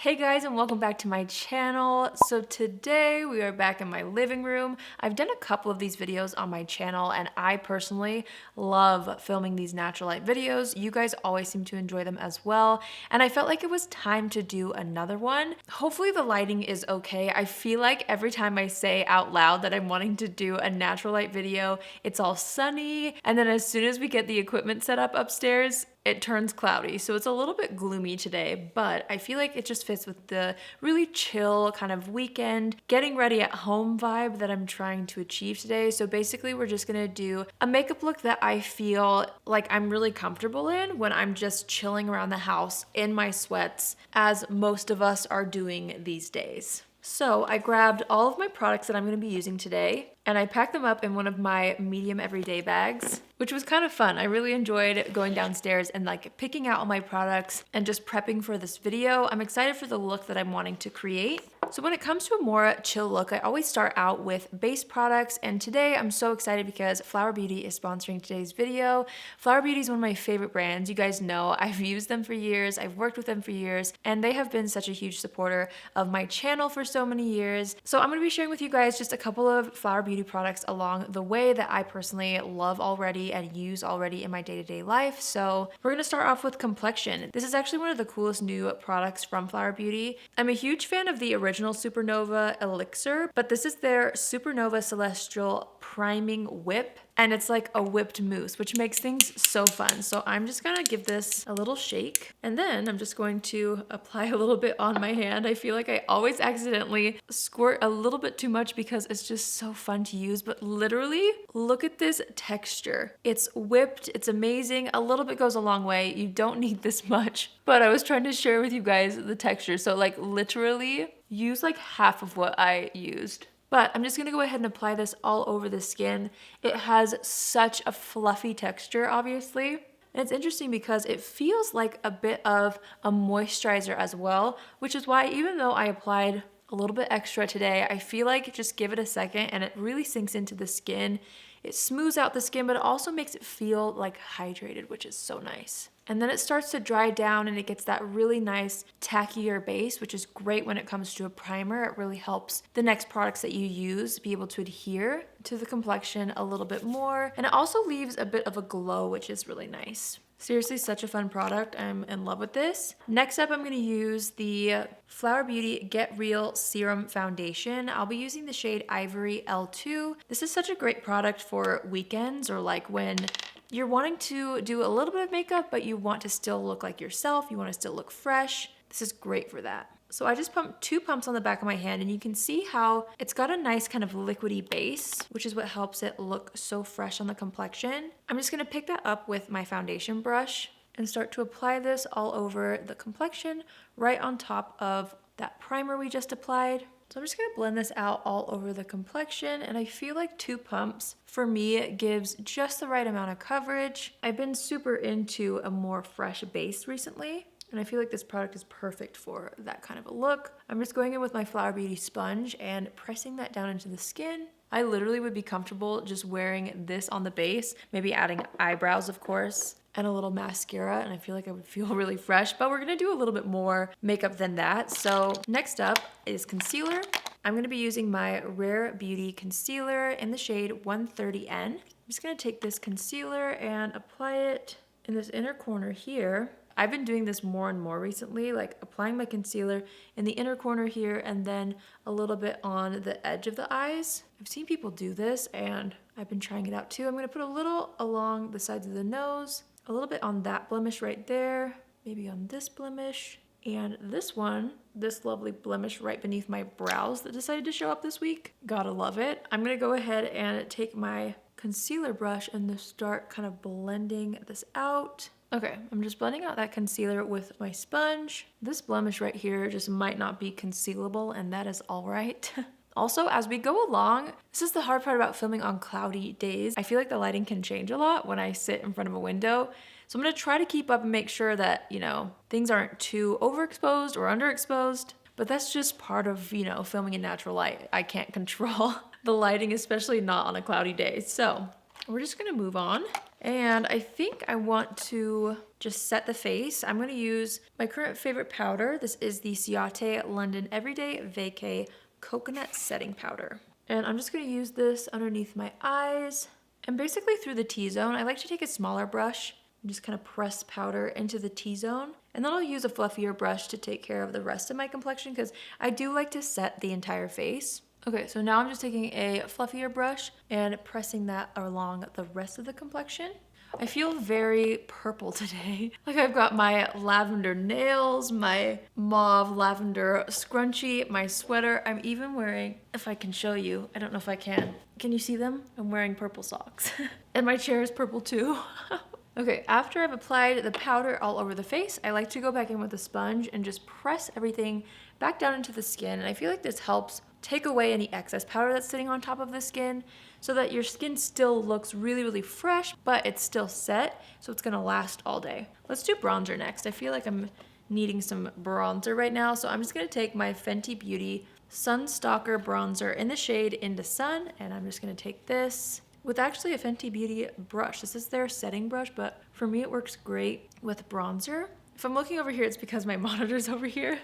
Hey guys, and welcome back to my channel. So today we are back in my living room. I've done a couple of these videos on my channel and I personally love filming these natural light videos. You guys always seem to enjoy them as well. And I felt like it was time to do another one. Hopefully the lighting is okay. I feel like every time I say out loud that I'm wanting to do a natural light video, it's all sunny. And then as soon as we get the equipment set up upstairs, it turns cloudy. So it's a little bit gloomy today, but I feel like it just fits with the really chill kind of weekend, getting ready at home vibe that I'm trying to achieve today. So basically we're just gonna do a makeup look that I feel like I'm really comfortable in when I'm just chilling around the house in my sweats, as most of us are doing these days. So I grabbed all of my products that I'm gonna be using today and I packed them up in one of my medium everyday bags, which was kind of fun. I really enjoyed going downstairs and like picking out all my products and just prepping for this video. I'm excited for the look that I'm wanting to create. So when it comes to a more chill look, I always start out with base products, and today I'm so excited because Flower Beauty is sponsoring today's video. Flower Beauty is one of my favorite brands. You guys know I've used them for years, I've worked with them for years, and they have been such a huge supporter of my channel for so many years. So I'm gonna be sharing with you guys just a couple of Flower Beauty products along the way that I personally love already and use already in my day-to-day life. So we're gonna start off with complexion. This is actually one of the coolest new products from Flower Beauty. I'm a huge fan of the original Supernova Elixir, but this is their Supernova Celestial Priming Whip, and it's like a whipped mousse, which makes things so fun. So I'm just gonna give this a little shake, and then I'm just going to apply a little bit on my hand. I feel like I always accidentally squirt a little bit too much because it's just so fun to use, but literally, look at this texture. It's whipped, it's amazing. A little bit goes a long way. You don't need this much, but I was trying to share with you guys the texture. So like literally use like half of what I used. But I'm just gonna go ahead and apply this all over the skin. It has such a fluffy texture, obviously. And it's interesting because it feels like a bit of a moisturizer as well, which is why even though I applied a little bit extra today, I feel like just give it a second and it really sinks into the skin. It smooths out the skin, but it also makes it feel like hydrated, which is so nice. And then it starts to dry down and it gets that really nice tackier base, which is great when it comes to a primer. It really helps the next products that you use be able to adhere to the complexion a little bit more. And it also leaves a bit of a glow, which is really nice. Seriously, such a fun product. I'm in love with this. Next up, I'm gonna use the Flower Beauty Get Real Serum Foundation. I'll be using the shade Ivory L2. This is such a great product for weekends or like when you're wanting to do a little bit of makeup, but you want to still look like yourself. You want to still look fresh. This is great for that. So I just pumped 2 pumps on the back of my hand and you can see how it's got a nice kind of liquidy base, which is what helps it look so fresh on the complexion. I'm just gonna pick that up with my foundation brush and start to apply this all over the complexion, right on top of that primer we just applied. So I'm just gonna blend this out all over the complexion, and I feel like 2 pumps for me gives just the right amount of coverage. I've been super into a more fresh base recently, and I feel like this product is perfect for that kind of a look. I'm just going in with my Flower Beauty sponge and pressing that down into the skin. I literally would be comfortable just wearing this on the base, maybe adding eyebrows, of course, and a little mascara, and I feel like I would feel really fresh, but we're gonna do a little bit more makeup than that. So next up is concealer. I'm gonna be using my Rare Beauty concealer in the shade 130N. I'm just gonna take this concealer and apply it in this inner corner here. I've been doing this more and more recently, like applying my concealer in the inner corner here and then a little bit on the edge of the eyes. I've seen people do this and I've been trying it out too. I'm gonna put a little along the sides of the nose, a little bit on that blemish right there, maybe on this blemish, and this one, this lovely blemish right beneath my brows that decided to show up this week. Gotta love it. I'm gonna go ahead and take my concealer brush and just start kind of blending this out. Okay, I'm just blending out that concealer with my sponge. This blemish right here just might not be concealable, and that is all right. Also, as we go along, this is the hard part about filming on cloudy days. I feel like the lighting can change a lot when I sit in front of a window. So I'm gonna try to keep up and make sure that, things aren't too overexposed or underexposed. But that's just part of, filming in natural light. I can't control the lighting, especially not on a cloudy day. So we're just gonna move on. And I think I want to just set the face. I'm going to use my current favorite powder. This is the Ciate London Everyday Vacay Coconut Setting Powder. And I'm just going to use this underneath my eyes and basically through the T-zone. I like to take a smaller brush and just kind of press powder into the T-zone. And then I'll use a fluffier brush to take care of the rest of my complexion because I do like to set the entire face. Okay, so now I'm just taking a fluffier brush and pressing that along the rest of the complexion. I feel very purple today. Like I've got my lavender nails, my mauve lavender scrunchie, my sweater. I'm even wearing, if I can show you, I don't know if I can. Can you see them? I'm wearing purple socks. And my chair is purple too. Okay, after I've applied the powder all over the face, I like to go back in with a sponge and just press everything back down into the skin. And I feel like this helps take away any excess powder that's sitting on top of the skin so that your skin still looks really, really fresh, but it's still set, so it's gonna last all day. Let's do bronzer next. I feel like I'm needing some bronzer right now, so I'm just gonna take my Fenty Beauty Sun Stalker bronzer in the shade Into Sun, and I'm just gonna take this with actually a Fenty Beauty brush. This is their setting brush, but for me it works great with bronzer. If I'm looking over here, it's because my monitor's over here.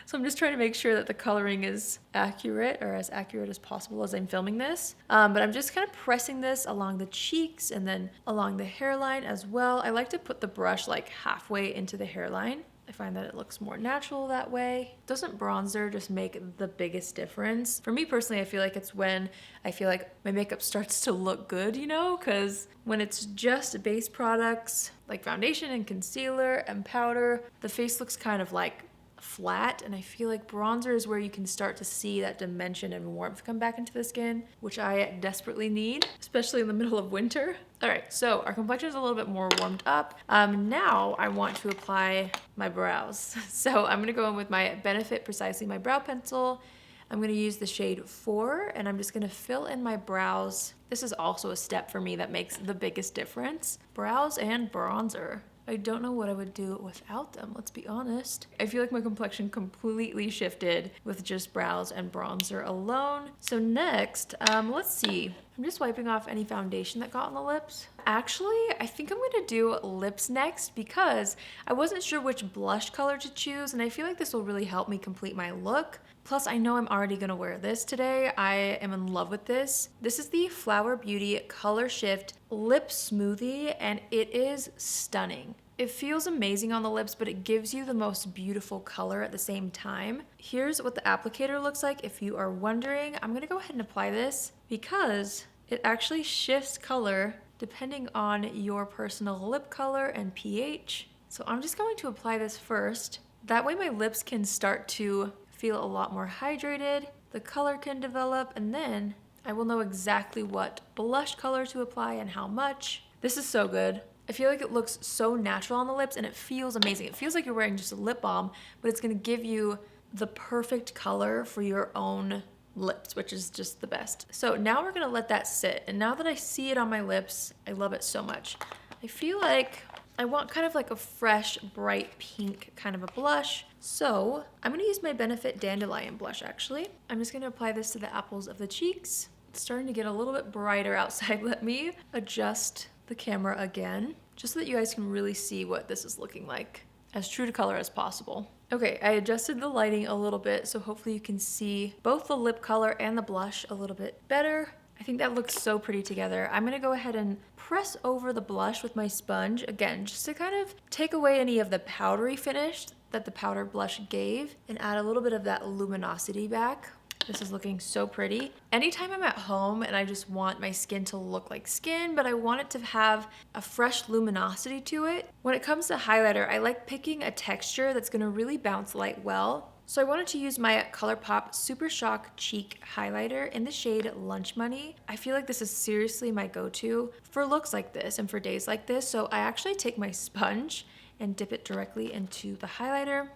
So I'm just trying to make sure that the coloring is accurate, or as accurate as possible as I'm filming this. But I'm just kind of pressing this along the cheeks and then along the hairline as well. I like to put the brush like halfway into the hairline. I find that it looks more natural that way. Doesn't bronzer just make the biggest difference? For me personally, I feel like it's when I feel like my makeup starts to look good, you know? Because when it's just base products like foundation and concealer and powder, the face looks kind of like flat, and I feel like bronzer is where you can start to see that dimension and warmth come back into the skin, which I desperately need, especially in the middle of winter. All right, so our complexion is a little bit more warmed up. Now I want to apply my brows. So I'm gonna go in with my Benefit Precisely My Brow Pencil. I'm gonna use the shade 4, and I'm just gonna fill in my brows. This is also a step for me that makes the biggest difference. Brows and bronzer. I don't know what I would do without them, let's be honest. I feel like my complexion completely shifted with just brows and bronzer alone. So next, let's see. I'm just wiping off any foundation that got on the lips. Actually, I think I'm gonna do lips next because I wasn't sure which blush color to choose, and I feel like this will really help me complete my look. Plus, I know I'm already gonna wear this today. I am in love with this. This is the Flower Beauty Color Shift Lip Smoothie, and it is stunning. It feels amazing on the lips, but it gives you the most beautiful color at the same time. Here's what the applicator looks like if you are wondering. I'm gonna go ahead and apply this because it actually shifts color depending on your personal lip color and pH. So I'm just going to apply this first. That way my lips can start to feel a lot more hydrated, the color can develop, and then I will know exactly what blush color to apply and how much. This is so good. I feel like it looks so natural on the lips and it feels amazing. It feels like you're wearing just a lip balm, but it's gonna give you the perfect color for your own lips, which is just the best. So now we're gonna let that sit. And now that I see it on my lips, I love it so much. I feel like I want kind of like a fresh, bright pink kind of a blush. So I'm gonna use my Benefit Dandelion blush actually. I'm just gonna apply this to the apples of the cheeks. It's starting to get a little bit brighter outside. Let me adjust the camera again, just so that you guys can really see what this is looking like, as true to color as possible. Okay, I adjusted the lighting a little bit, so hopefully you can see both the lip color and the blush a little bit better. I think that looks so pretty together. I'm gonna go ahead and press over the blush with my sponge, again, just to kind of take away any of the powdery finish that the powder blush gave and add a little bit of that luminosity back. This is looking so pretty. Anytime I'm at home and I just want my skin to look like skin, but I want it to have a fresh luminosity to it. When it comes to highlighter, I like picking a texture that's gonna really bounce light well. So I wanted to use my ColourPop Super Shock Cheek Highlighter in the shade Lunch Money. I feel like this is seriously my go-to for looks like this and for days like this. So I actually take my sponge and dip it directly into the highlighter.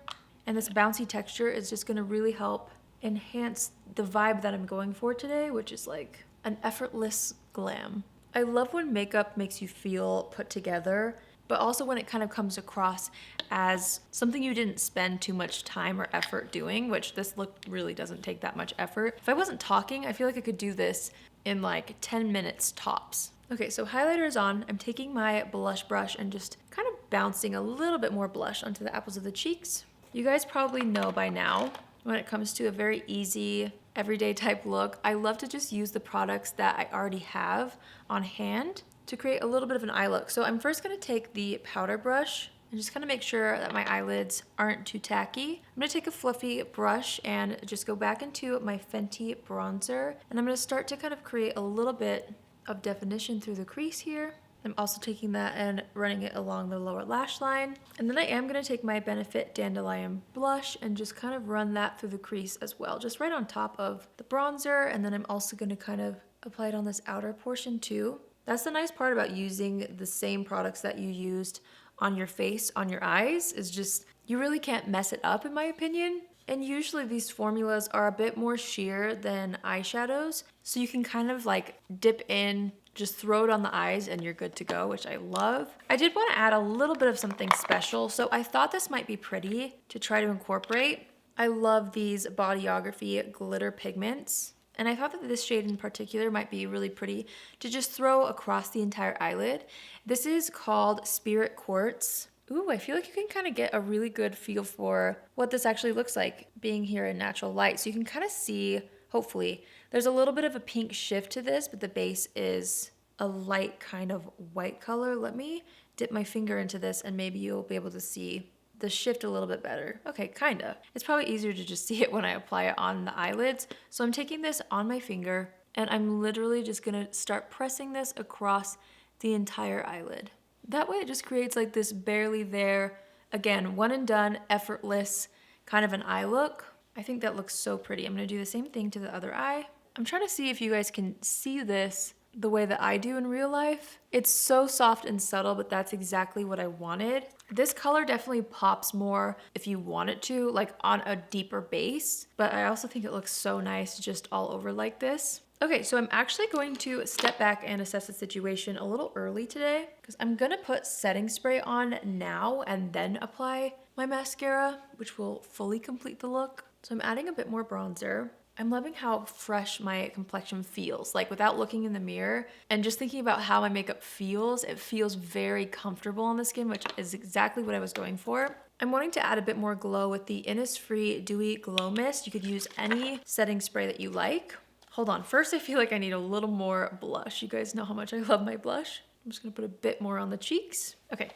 And this bouncy texture is just gonna really help enhance the vibe that I'm going for today, which is like an effortless glam. I love when makeup makes you feel put together, but also when it kind of comes across as something you didn't spend too much time or effort doing, which this look really doesn't take that much effort. If I wasn't talking, I feel like I could do this in like 10 minutes tops. Okay, so highlighter is on. I'm taking my blush brush and just kind of bouncing a little bit more blush onto the apples of the cheeks. You guys probably know by now, when it comes to a very easy, everyday type look, I love to just use the products that I already have on hand to create a little bit of an eye look. So I'm first gonna take the powder brush and just kind of make sure that my eyelids aren't too tacky. I'm gonna take a fluffy brush and just go back into my Fenty bronzer, and I'm gonna start to kind of create a little bit of definition through the crease here. I'm also taking that and running it along the lower lash line. And then I am gonna take my Benefit Dandelion blush and just kind of run that through the crease as well, just right on top of the bronzer. And then I'm also gonna kind of apply it on this outer portion too. That's the nice part about using the same products that you used on your face, on your eyes, is just, you really can't mess it up in my opinion. And usually these formulas are a bit more sheer than eyeshadows, so you can kind of like dip in, just throw it on the eyes and you're good to go, which I love. I did want to add a little bit of something special, so I thought this might be pretty to try to incorporate. I love these Bodyography glitter pigments, and I thought that this shade in particular might be really pretty to just throw across the entire eyelid. This is called Spirit Quartz. Ooh, I feel like you can kind of get a really good feel for what this actually looks like being here in natural light. So you can kind of see, hopefully, there's a little bit of a pink shift to this, but the base is a light kind of white color. Let me dip my finger into this and maybe you'll be able to see the shift a little bit better. Okay, kinda. It's probably easier to just see it when I apply it on the eyelids. So I'm taking this on my finger and I'm literally just gonna start pressing this across the entire eyelid. That way it just creates like this barely there, again, one and done, effortless kind of an eye look. I think that looks so pretty. I'm gonna do the same thing to the other eye. I'm trying to see if you guys can see this the way that I do in real life. It's so soft and subtle, but that's exactly what I wanted. This color definitely pops more if you want it to, like on a deeper base, but I also think it looks so nice just all over like this. Okay, so I'm actually going to step back and assess the situation a little early today because I'm gonna put setting spray on now and then apply my mascara, which will fully complete the look. So I'm adding a bit more bronzer. I'm loving how fresh my complexion feels, like without looking in the mirror and just thinking about how my makeup feels, it feels very comfortable on the skin, which is exactly what I was going for. I'm wanting to add a bit more glow with the Innisfree Dewy Glow Mist. You could use any setting spray that you like. Hold on, first I feel like I need a little more blush. You guys know how much I love my blush. I'm just gonna put a bit more on the cheeks. Okay,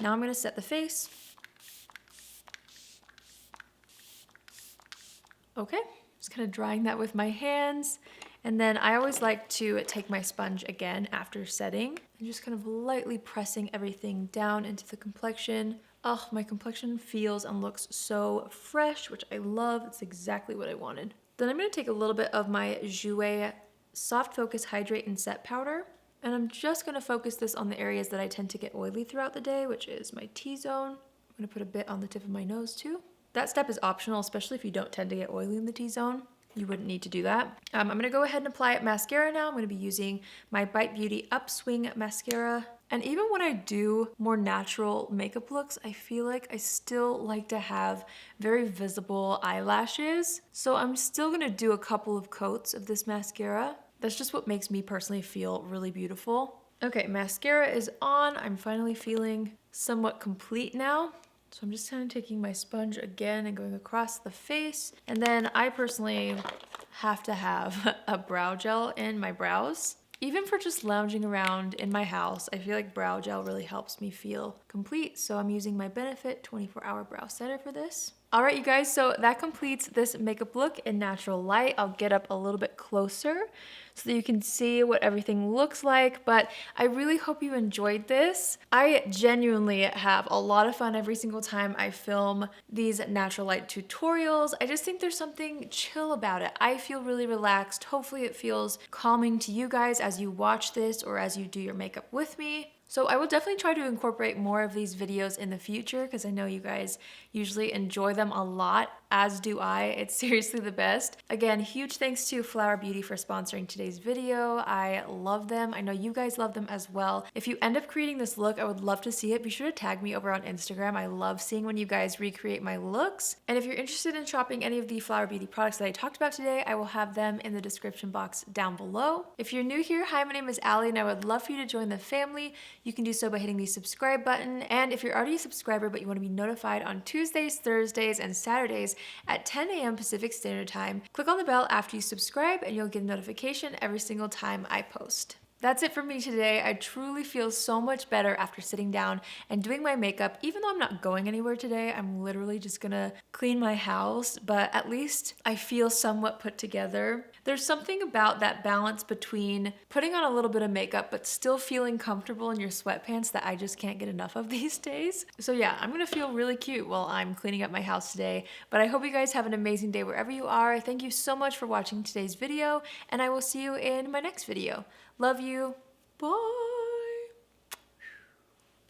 now I'm gonna set the face. Okay, just kind of drying that with my hands. And then I always like to take my sponge again after setting and just kind of lightly pressing everything down into the complexion. Oh, my complexion feels and looks so fresh, which I love. It's exactly what I wanted. Then I'm going to take a little bit of my Jouer Soft Focus Hydrate and Set Powder, and I'm just going to focus this on the areas that I tend to get oily throughout the day, which is my T-zone. I'm going to put a bit on the tip of my nose too. That step is optional, especially if you don't tend to get oily in the T-zone. You wouldn't need to do that. I'm going to go ahead and apply mascara now. I'm going to be using my Bite Beauty Upswing Mascara. And even when I do more natural makeup looks, I feel like I still like to have very visible eyelashes. So I'm still gonna do a couple of coats of this mascara. That's just what makes me personally feel really beautiful. Okay, mascara is on. I'm finally feeling somewhat complete now. So I'm just kind of taking my sponge again and going across the face. And then I personally have to have a brow gel in my brows. Even for just lounging around in my house, I feel like brow gel really helps me feel complete. So I'm using my Benefit 24-Hour Brow Setter for this. All right, you guys, so that completes this makeup look in natural light. I'll get up a little bit closer so that you can see what everything looks like, but I really hope you enjoyed this. I genuinely have a lot of fun every single time I film these natural light tutorials. I just think there's something chill about it. I feel really relaxed. Hopefully it feels calming to you guys as you watch this or as you do your makeup with me. So I will definitely try to incorporate more of these videos in the future because I know you guys usually enjoy them a lot, as do I. It's seriously the best. Again, huge thanks to Flower Beauty for sponsoring today's video. I love them. I know you guys love them as well. If you end up creating this look, I would love to see it. Be sure to tag me over on Instagram. I love seeing when you guys recreate my looks. And if you're interested in shopping any of the Flower Beauty products that I talked about today, I will have them in the description box down below. If you're new here, hi, my name is Allie and I would love for you to join the family. You can do so by hitting the subscribe button. And if you're already a subscriber but you want to be notified on Tuesdays, Thursdays, and Saturdays at 10 a.m. Pacific Standard Time, click on the bell after you subscribe and you'll get a notification every single time I post. That's it for me today. I truly feel so much better after sitting down and doing my makeup. Even though I'm not going anywhere today, I'm literally just gonna clean my house, but at least I feel somewhat put together. There's something about that balance between putting on a little bit of makeup but still feeling comfortable in your sweatpants that I just can't get enough of these days. So yeah, I'm gonna feel really cute while I'm cleaning up my house today. But I hope you guys have an amazing day wherever you are. Thank you so much for watching today's video, and I will see you in my next video. Love you. Bye.